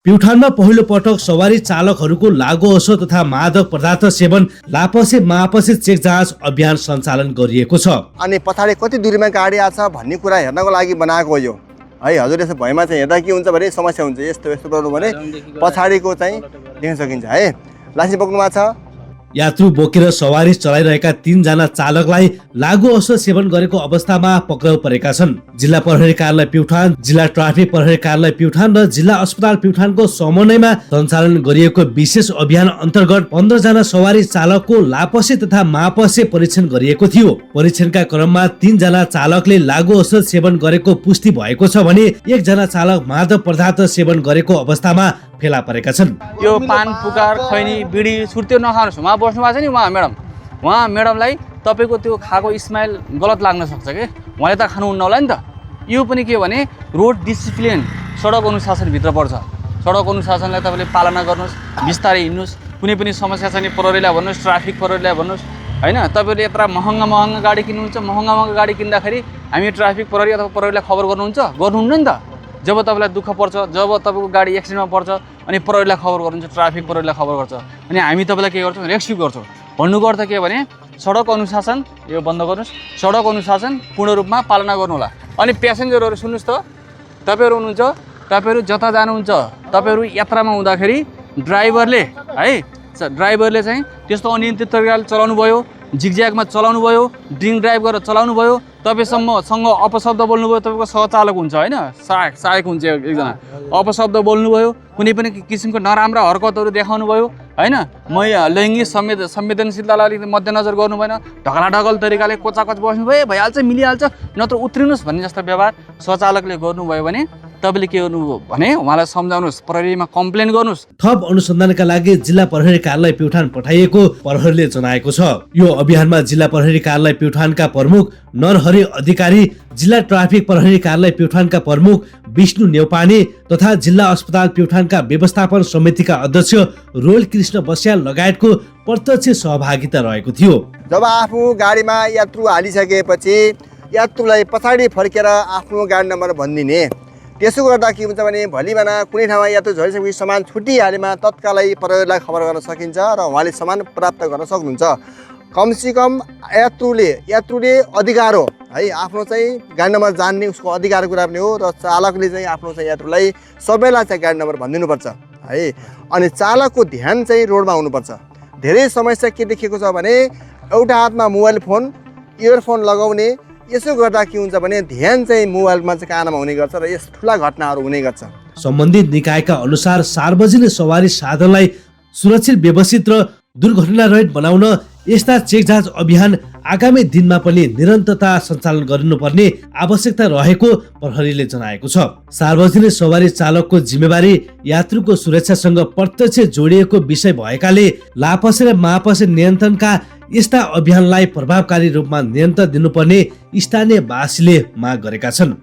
प्युठानमा पहिलो पटक सवारी चालकहरूको लागु असो तथा मादक पदार्थ सेवन लापसे मापसे चेक जाँच अभियान सञ्चालन गरिएको छ। अनि पछाडि कति दूरीमा गाडी आछ भन्ने कुरा हेर्नको लागि बनाएको हो यो है। हजुर यसो भएमा चाहिँ हेर्दा के हुन्छ भने समस्या हुन्छ, यस्तो यस्तो गर्नु भने पछाडिको चाहिँ देख्न सकिन्छ है। लाइसेन्स बोक्नु भएको छ। यात्रु बोकेर सवारी चलाइरहेका 3 जना चालकलाई लागु असो सेवन गरेको अवस्थामा पक्राउ परेका छन्। जिल्ला प्रहरी कार्यालय प्युठान, जिल्ला ट्राफिक प्रहरी कार्यालय प्युठान र जिल्ला अस्पताल प्युठानको समन्वयमा सञ्चालन गरिएको विशेष अभियान अन्तर्गत 15 जना सवारी चालकको लापसे तथा मापसे परीक्षण गरिएको थियो। परीक्षणका क्रममा 3 जना चालकले लागु असो सेवन गरेको पुष्टि भएको छ भने 1 जना चालक मादक पदार्थ सेवन गरेको अवस्थामा फेला परेका छन्। यो पान पुकार खैनी बिडी छुट्यो नखानुहोस्। उहाँ बस्नु भएको छ नि उहाँ म्याडमलाई तपाईँको त्यो खाएको स्माइल गलत लाग्न सक्छ कि उहाँले त खानुहुन्न होला नि त। यो पनि के भने रोड डिसिप्लिन सडक अनुशासनभित्र पर्छ। सडक अनुशासनलाई तपाईँले पालना गर्नुहोस्, बिस्तारै हिँड्नुहोस्। कुनै पनि समस्या छ भने प्रहरीलाई भन्नुहोस्, ट्राफिक प्रहरीलाई भन्नुहोस् होइन। तपाईँले यत्र महँगा गाडी किन्नुहुन्छ, महँगा गाडी किन्दाखेरि हामी ट्राफिक प्रहरी अथवा प्रहरीलाई खबर गर्नुहुन्न नि त। जब तपाईँलाई दुःख पर्छ, जब तपाईँको गाडी एक्सिडेन्टमा पर्छ अनि प्रहरीलाई खबर गर्नुहुन्छ, ट्राफिक प्रहरीलाई खबर गर्छ अनि हामी तपाईँलाई के गर्छौँ, रेस्क्यु गर्छौँ। भन्नुको अर्थ के भने सडक अनुशासन यो बन्द गर्नुहोस्, सडक अनुशासन पूर्ण रूपमा पालना गर्नु होला। अनि प्यासेन्जरहरू सुन्नुहोस् त, तपाईँहरू हुनुहुन्छ, तपाईँहरू जता जानुहुन्छ, तपाईँहरू यात्रामा हुँदाखेरि ड्राइभरले चाहिँ त्यस्तो अनियन्त्रित तरिकाले चलाउनु भयो, जिगज्यागमा चलाउनु भयो, ड्रिङ्क ड्राइभ गरेर चलाउनु भयो, तपाईँसँग अपशब्द बोल्नुभयो, तपाईँको सहचालक हुन्छ होइन, सहायक हुन्छ एकजना, अपशब्द बोल्नुभयो, कुनै पनि किसिमको नराम्रा हरकतहरू देखाउनु भयो होइन, लैङ्गिक संवेदनशीलतालाई अलिकति मध्यनजर गर्नु भएन, ढकलाढकल तरिकाले कोचाकोच बस्नुभयो, भइहाल्छ मिलिहाल्छ, नत्र उत्रिनुहोस् भन्ने जस्तो व्यवहार सहचालकले गर्नुभयो भने तपाईँले के गर्नुभयो भने उहाँलाई सम्झाउनुहोस्, प्रहरीमा कम्प्लेन गर्नुहोस्। थप अनुसन्धानका लागि जिल्ला प्रहरी कार्यालय प्युठान पठाइएको प्रहरीले जनाएको छ। यो अभियानमा जिल्ला प्रहरी कार्यालय प्युठानका प्रमुख नरहरि अधिकारी, जिल्ला ट्राफिक प्रहरी कार्यालय प्युठानका प्रमुख विष्णु नेउपाने तथा जिल्ला अस्पताल प्युठानका व्यवस्थापन समितिका अध्यक्ष रोयल कृष्ण बस्याल लगायतको प्रत्यक्ष सहभागिता रहेको थियो। जब आफ्नो गाडीमा यात्रु हालिसकेपछि यात्रुलाई पछाडि फर्केर आफ्नो गाडी नम्बर भनिदिने, त्यसो गर्दा के हुन्छ भने भोलि बिहान कुनै ठाउँमा यात्रु झरिसकेपछि सामान छुटिहालेमा तत्कालै प्रहरीलाई खबर गर्न सकिन्छ र उहाँले सामान प्राप्त गर्न सक्नुहुन्छ। कमसेकम यात्रुले अधिकार हो है, आफ्नो चाहिँ गाडी नम्बर जान्ने उसको अधिकार कुरा पनि हो र चालकले चाहिँ आफ्नो चाहिँ यात्रुलाई सबैलाई चाहिँ गाडी नम्बर भनिदिनुपर्छ है। अनि चालकको ध्यान चाहिँ रोडमा हुनुपर्छ। धेरै समस्या के देखिएको छ भने एउटा हातमा मोबाइल फोन, इयरफोन लगाउने, यसो गर्दा के हुन्छ भने ध्यान चाहिँ मोबाइलमा चाहिँ कानमा हुने गर्छ र यस ठुला घटनाहरू हुने गर्छ। सम्बन्धित निकायका अनुसार सार्वजनिक सवारी साधनलाई सुरक्षित, व्यवस्थित र दुर्घटना रहित बनाउन यस्ता चेक जाँच अभियान आगामी दिनमा पनि निरन्तरता सञ्चालन गर्नुपर्ने आवश्यकता रहेको प्रहरीले जनाएको छ। सार्वजनिक सवारी चालकको जिम्मेवारी यात्रुको सुरक्षासँग प्रत्यक्ष जोडिएको विषय भएकाले लापसे र मापसे नियन्त्रणका यस्ता अभियानलाई प्रभावकारी रूपमा नियन्त्रण दिनुपर्ने स्थानीयवासीले माग गरेका छन्।